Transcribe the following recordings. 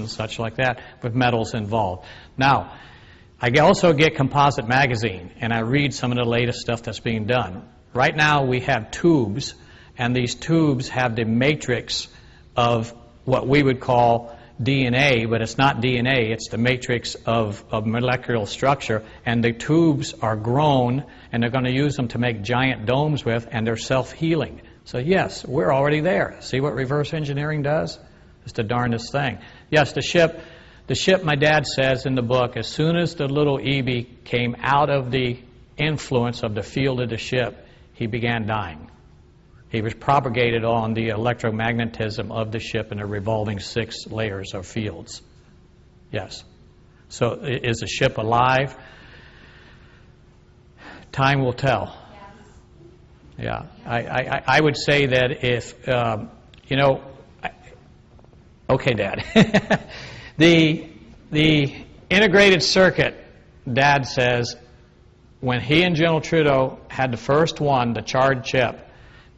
and such like that with metals involved. Now, I also get Composite Magazine, and I read some of the latest stuff that's being done. Right now we have tubes, and these tubes have the matrix of what we would call DNA, but it's not DNA, it's the matrix of molecular structure, and the tubes are grown, and they're going to use them to make giant domes with, and they're self-healing. So yes, we're already there. See what reverse engineering does? It's the darndest thing. Yes, the ship, my dad says in the book, as soon as the little EB came out of the influence of the field of the ship, he began dying. He was propagated on the electromagnetism of the ship in the revolving 6 layers of fields. Yes. So is the ship alive? Time will tell. Yeah. I would say that if, you know, okay, Dad. the integrated circuit, Dad says, when he and General Trudeau had the first one, the charred chip,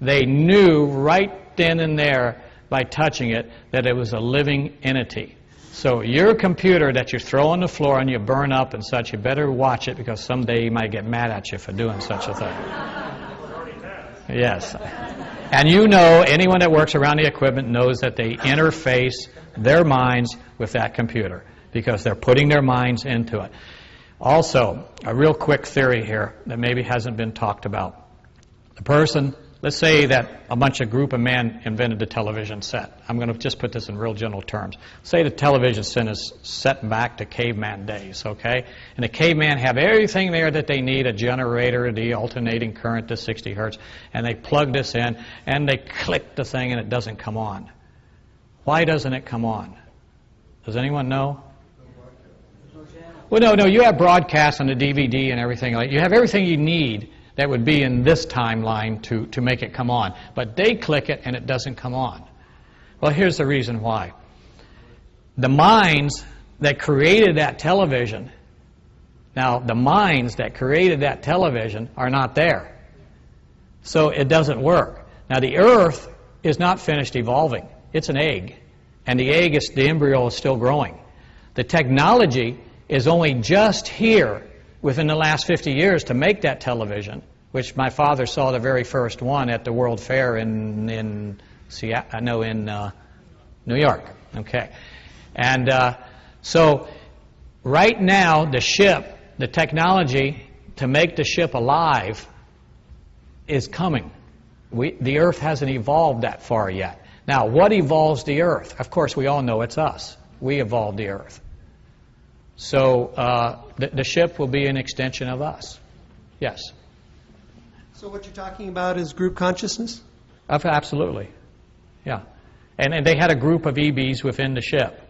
they knew right then and there by touching it that it was a living entity. So your computer that you throw on the floor and you burn up and such, you better watch it because someday he might get mad at you for doing such a thing. Yes. And you know, anyone that works around the equipment knows that they interface their minds with that computer because they're putting their minds into it. Also, a real quick theory here that maybe hasn't been talked about. The person, let's say that a group of men invented the television set. I'm going to just put this in real general terms. Say the television set is set back to caveman days, okay? And the caveman have everything there that they need, a generator, the alternating current to 60 hertz, and they plug this in, and they click the thing, and it doesn't come on. Why doesn't it come on? Does anyone know? Well, no, you have broadcast on the DVD and everything. You have everything you need that would be in this timeline to make it come on. But they click it and it doesn't come on. Well, here's the reason why. The minds that created that television, now the minds that created that television are not there. So it doesn't work. Now the Earth is not finished evolving. It's an egg. And the egg is, the embryo is still growing. The technology is only just here within the last 50 years to make that television, which my father saw the very first one at the World Fair in New York. Okay, and so right now the ship, the technology to make the ship alive is coming. The Earth hasn't evolved that far yet. Now, what evolves the Earth? Of course, we all know it's us. We evolved the Earth. So the ship will be an extension of us. Yes. So what you're talking about is group consciousness? Absolutely. Yeah. And they had a group of EBs within the ship.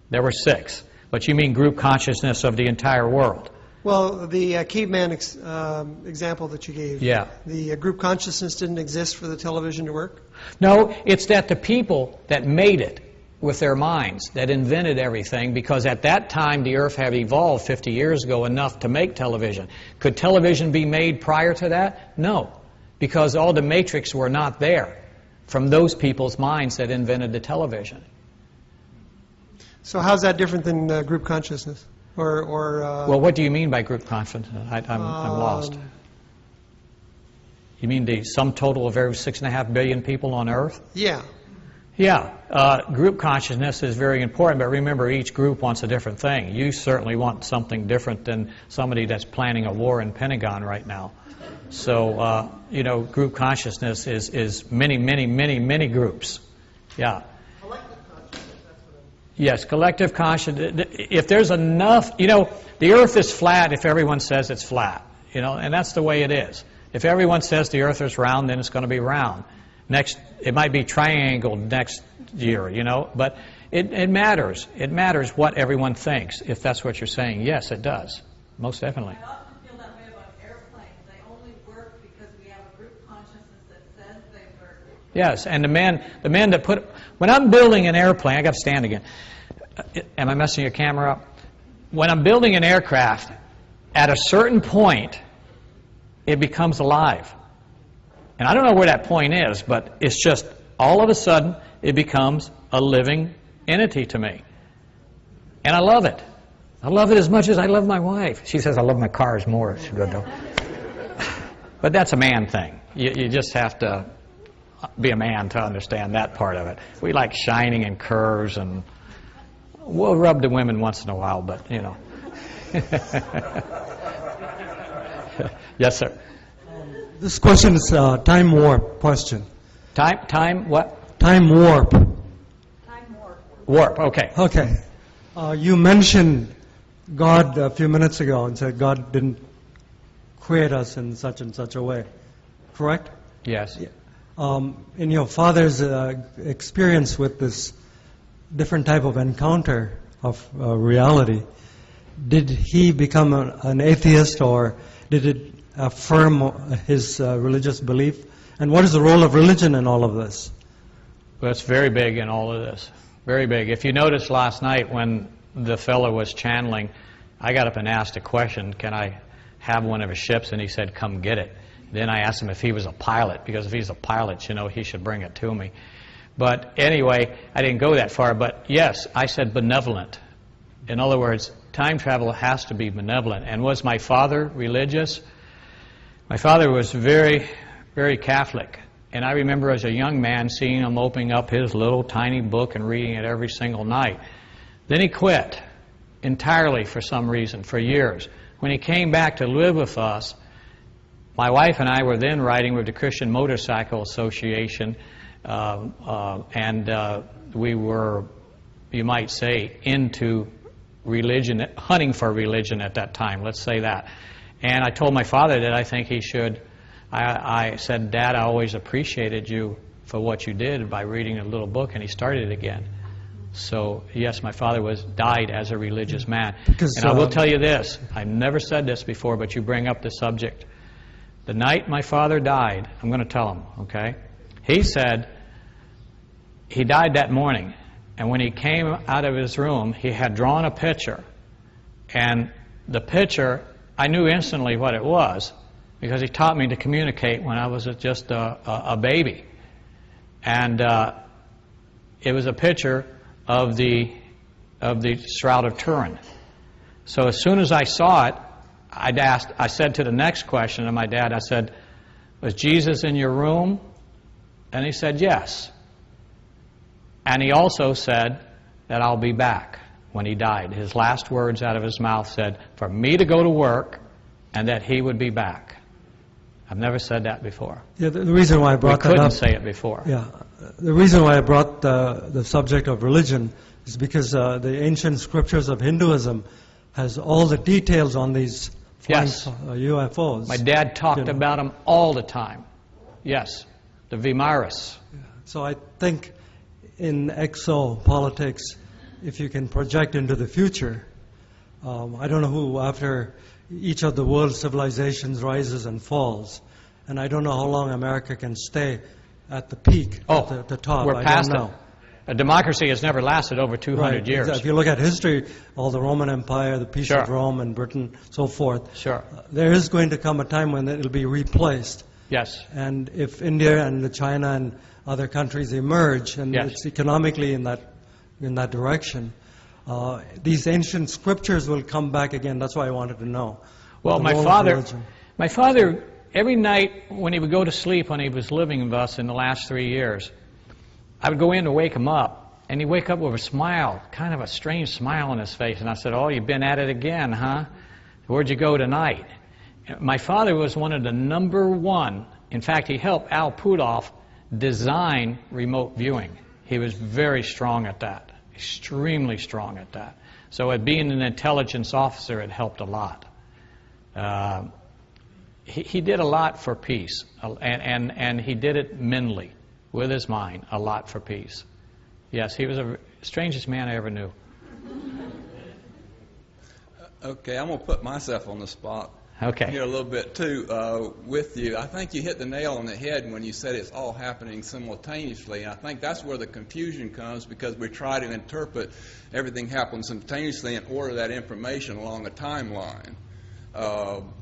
There were 6. But you mean group consciousness of the entire world? Well, the caveman example that you gave, yeah. The group consciousness didn't exist for the television to work? No, it's that the people that made it with their minds, that invented everything, because at that time the Earth had evolved 50 years ago enough to make television. Could television be made prior to that? No, because all the matrix were not there from those people's minds that invented the television. So how's that different than group consciousness? Well, what do you mean by group consciousness? I'm lost. You mean the sum total of every 6.5 billion people on Earth? Yeah. Yeah, group consciousness is very important, but remember, each group wants a different thing. You certainly want something different than somebody that's planning a war in Pentagon right now. So, you know, group consciousness is many groups. Yeah. Collective consciousness, that's what Yes, collective consciousness. If there's enough, you know, the Earth is flat if everyone says it's flat, you know, and that's the way it is. If everyone says the Earth is round, then it's going to be round. Next, it might be triangled next year, you know, but it matters. It matters what everyone thinks, if that's what you're saying. Yes, it does. Most definitely. I often feel that way about airplanes. They only work because we have a group consciousness that says they work. Yes, and the man that put, when I'm building an airplane, I got to stand again. Am I messing your camera up? When I'm building an aircraft, at a certain point, it becomes alive. And I don't know where that point is, but it's just all of a sudden it becomes a living entity to me. And I love it. I love it as much as I love my wife. She says I love my cars more. She goes, but that's a man thing. You just have to be a man to understand that part of it. We like shining and curves, and we'll rub the women once in a while, but, you know. Yes, sir. This question is a time warp question. Time what? Time warp. Warp, okay. Okay. You mentioned God a few minutes ago and said God didn't create us in such and such a way. Correct? Yes. In your father's experience with this different type of encounter of reality, did he become an atheist, or did it affirm his religious belief? And what is the role of religion in all of this? Well, it's very big in all of this. Very big. If you noticed last night when the fellow was channeling, I got up and asked a question, can I have one of his ships? And he said, come get it. Then I asked him if he was a pilot, because if he's a pilot, you know, he should bring it to me. But anyway, I didn't go that far. But yes, I said benevolent. In other words, time travel has to be benevolent. And was my father religious? My father was very, very Catholic. And I remember as a young man seeing him opening up his little tiny book and reading it every single night. Then he quit entirely for some reason, for years. When he came back to live with us, my wife and I were then riding with the Christian Motorcycle Association, and we were, you might say, into religion, hunting for religion at that time, let's say that. And I told my father that I think he should. I said, Dad, I always appreciated you for what you did by reading a little book, and he started it again. So, yes, my father died as a religious man. And I will tell you this, I've never said this before, but you bring up the subject. The night my father died, I'm going to tell him, okay? He said he died that morning, and when he came out of his room, he had drawn a picture. And the picture, I knew instantly what it was, because he taught me to communicate when I was just a baby. And it was a picture of the Shroud of Turin. So as soon as I saw it, I said to the next question to my dad, I said, was Jesus in your room? And he said, yes. And he also said that I'll be back when he died. His last words out of his mouth said, for me to go to work and that he would be back. I've never said that before. Yeah, the reason why I brought that up... We couldn't say it before. Yeah. The reason why I brought the subject of religion is because the ancient scriptures of Hinduism has all the details on these flying UFOs. My dad talked about them all the time. Yes, the Vimaris. Yeah. So I think in exopolitics, if you can project into the future, I don't know who, after each of the world civilizations rises and falls, and I don't know how long America can stay at the peak, at the top. We're past it. A democracy has never lasted over 200 years. Exactly. If you look at history, all the Roman Empire, the Peace of Rome and Britain, so forth, there is going to come a time when it will be replaced. Yes. And if India and China and other countries emerge, and it's economically in that direction, these ancient scriptures will come back again. That's why I wanted to know. Well, my father, every night when he would go to sleep, when he was living with us in the last 3 years, I would go in to wake him up, and he'd wake up with a smile, kind of a strange smile on his face. And I said, oh, you've been at it again, huh? Where'd you go tonight? My father was one of the #1. In fact, he helped Al Puthoff design remote viewing. He was very strong at that, extremely strong at that. So at being an intelligence officer, it helped a lot. He did a lot for peace, and he did it mentally, with his mind, a lot for peace. Yes, he was the strangest man I ever knew. Okay, I'm going to put myself on the spot here a little bit, too, with you. I think you hit the nail on the head when you said it's all happening simultaneously. And I think that's where the confusion comes, because we try to interpret everything happening simultaneously and order that information along a timeline.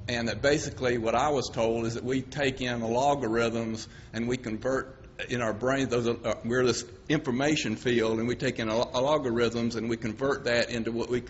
And that basically what I was told is that we take in the logarithms and we convert in our brain, we're this information field, and we take in logarithms and we convert that into what we